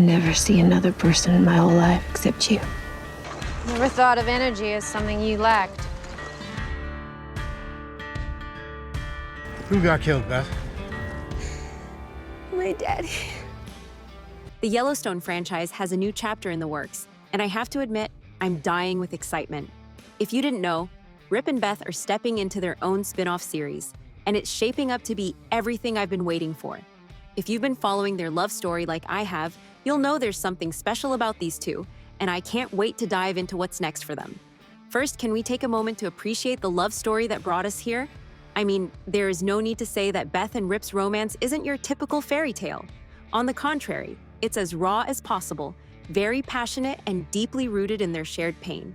never see another person in my whole life except you. Never thought of energy as something you lacked. Who got killed, Beth? My daddy. The Yellowstone franchise has a new chapter in the works, and I have to admit, I'm dying with excitement. If you didn't know, Rip and Beth are stepping into their own spin-off series, and it's shaping up to be everything I've been waiting for. If you've been following their love story like I have, you'll know there's something special about these two, and I can't wait to dive into what's next for them. First, can we take a moment to appreciate the love story that brought us here? I mean, there is no need to say that Beth and Rip's romance isn't your typical fairy tale. On the contrary, it's as raw as possible, very passionate and deeply rooted in their shared pain.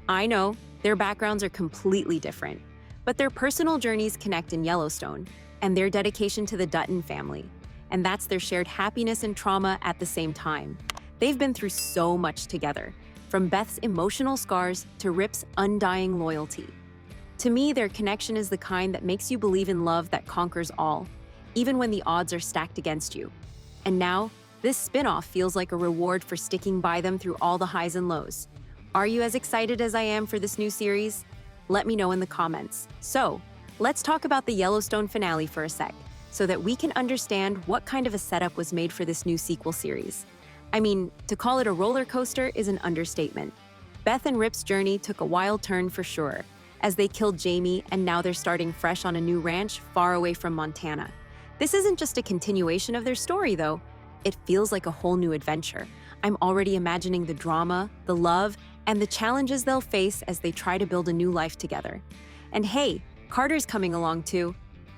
I know, their backgrounds are completely different, but their personal journeys connect in Yellowstone, and their dedication to the Dutton family. And that's their shared happiness and trauma at the same time. They've been through so much together, from Beth's emotional scars to Rip's undying loyalty. To me, their connection is the kind that makes you believe in love that conquers all, even when the odds are stacked against you. And now, this spin-off feels like a reward for sticking by them through all the highs and lows. Are you as excited as I am for this new series? Let me know in the comments. So, let's talk about the Yellowstone finale for a sec, so that we can understand what kind of a setup was made for this new sequel series. I mean, to call it a roller coaster is an understatement. Beth and Rip's journey took a wild turn for sure, as they killed Jamie and now they're starting fresh on a new ranch far away from Montana. This isn't just a continuation of their story, though. It feels like a whole new adventure. I'm already imagining the drama, the love, and the challenges they'll face as they try to build a new life together. And hey, Carter's coming along too.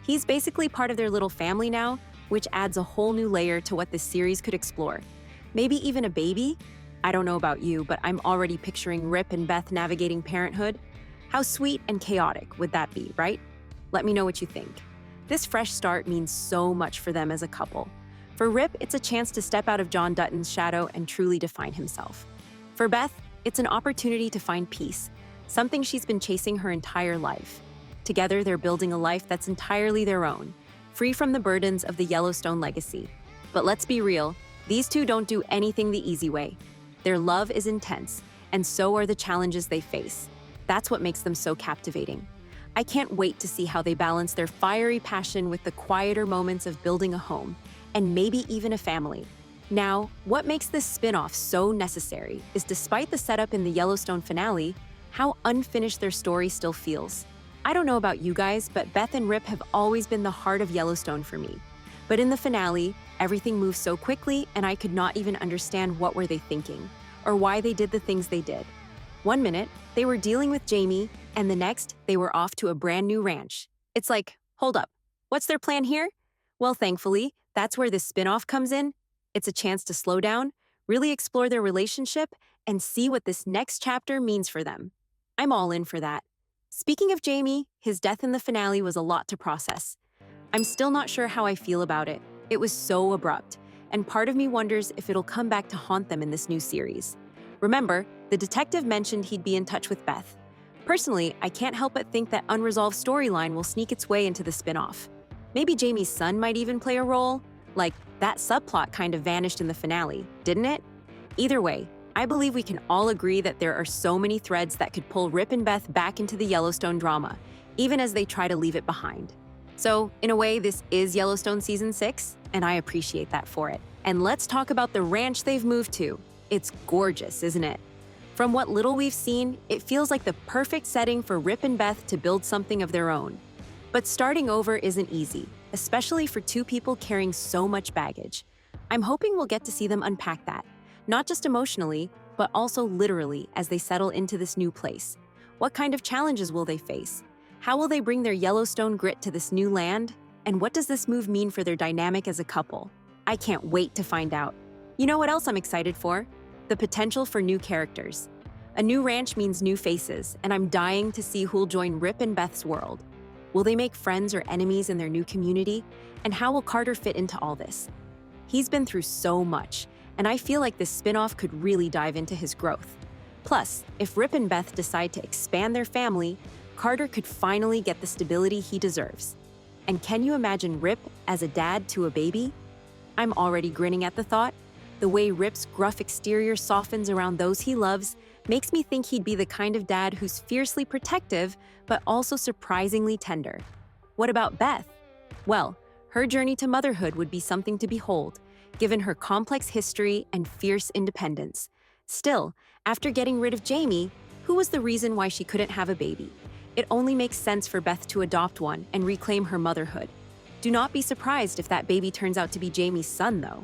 He's basically part of their little family now, which adds a whole new layer to what this series could explore. Maybe even a baby? I don't know about you, but I'm already picturing Rip and Beth navigating parenthood. How sweet and chaotic would that be, right? Let me know what you think. This fresh start means so much for them as a couple. For Rip, it's a chance to step out of John Dutton's shadow and truly define himself. For Beth, it's an opportunity to find peace, something she's been chasing her entire life. Together, they're building a life that's entirely their own, free from the burdens of the Yellowstone legacy. But let's be real, these two don't do anything the easy way. Their love is intense, and so are the challenges they face. That's what makes them so captivating. I can't wait to see how they balance their fiery passion with the quieter moments of building a home, and maybe even a family. Now, what makes this spin-off so necessary is, despite the setup in the Yellowstone finale, how unfinished their story still feels. I don't know about you guys, but Beth and Rip have always been the heart of Yellowstone for me. But in the finale, everything moves so quickly and I could not even understand what were they thinking, or why they did the things they did. One minute, they were dealing with Jamie, and the next, they were off to a brand new ranch. It's like, hold up, what's their plan here? Well, thankfully, that's where this spin-off comes in. It's a chance to slow down, really explore their relationship, and see what this next chapter means for them. I'm all in for that. Speaking of Jamie, his death in the finale was a lot to process. I'm still not sure how I feel about it. It was so abrupt, and part of me wonders if it'll come back to haunt them in this new series. Remember, the detective mentioned he'd be in touch with Beth. Personally, I can't help but think that unresolved storyline will sneak its way into the spin-off. Maybe Jamie's son might even play a role? Like, that subplot kind of vanished in the finale, didn't it? Either way, I believe we can all agree that there are so many threads that could pull Rip and Beth back into the Yellowstone drama, even as they try to leave it behind. So, in a way, this is Yellowstone Season 6, and I appreciate that for it. And let's talk about the ranch they've moved to. It's gorgeous, isn't it? From what little we've seen, it feels like the perfect setting for Rip and Beth to build something of their own. But starting over isn't easy, especially for two people carrying so much baggage. I'm hoping we'll get to see them unpack that, not just emotionally, but also literally as they settle into this new place. What kind of challenges will they face? How will they bring their Yellowstone grit to this new land? And what does this move mean for their dynamic as a couple? I can't wait to find out. You know what else I'm excited for? The potential for new characters. A new ranch means new faces, and I'm dying to see who'll join Rip and Beth's world. Will they make friends or enemies in their new community? And how will Carter fit into all this? He's been through so much, and I feel like this spin-off could really dive into his growth. Plus, if Rip and Beth decide to expand their family, Carter could finally get the stability he deserves. And can you imagine Rip as a dad to a baby? I'm already grinning at the thought. The way Rip's gruff exterior softens around those he loves makes me think he'd be the kind of dad who's fiercely protective, but also surprisingly tender. What about Beth? Well, her journey to motherhood would be something to behold, given her complex history and fierce independence. Still, after getting rid of Jamie, who was the reason why she couldn't have a baby? It only makes sense for Beth to adopt one and reclaim her motherhood. Do not be surprised if that baby turns out to be Jamie's son, though.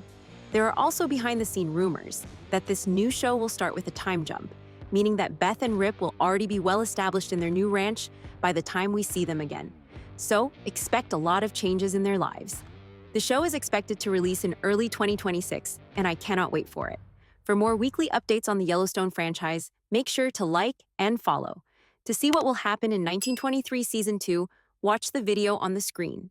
There are also behind-the-scene rumors that this new show will start with a time jump, meaning that Beth and Rip will already be well established in their new ranch by the time we see them again. So, expect a lot of changes in their lives. The show is expected to release in early 2026, and I cannot wait for it. For more weekly updates on the Yellowstone franchise, make sure to like and follow. To see what will happen in 1923 Season 2, watch the video on the screen.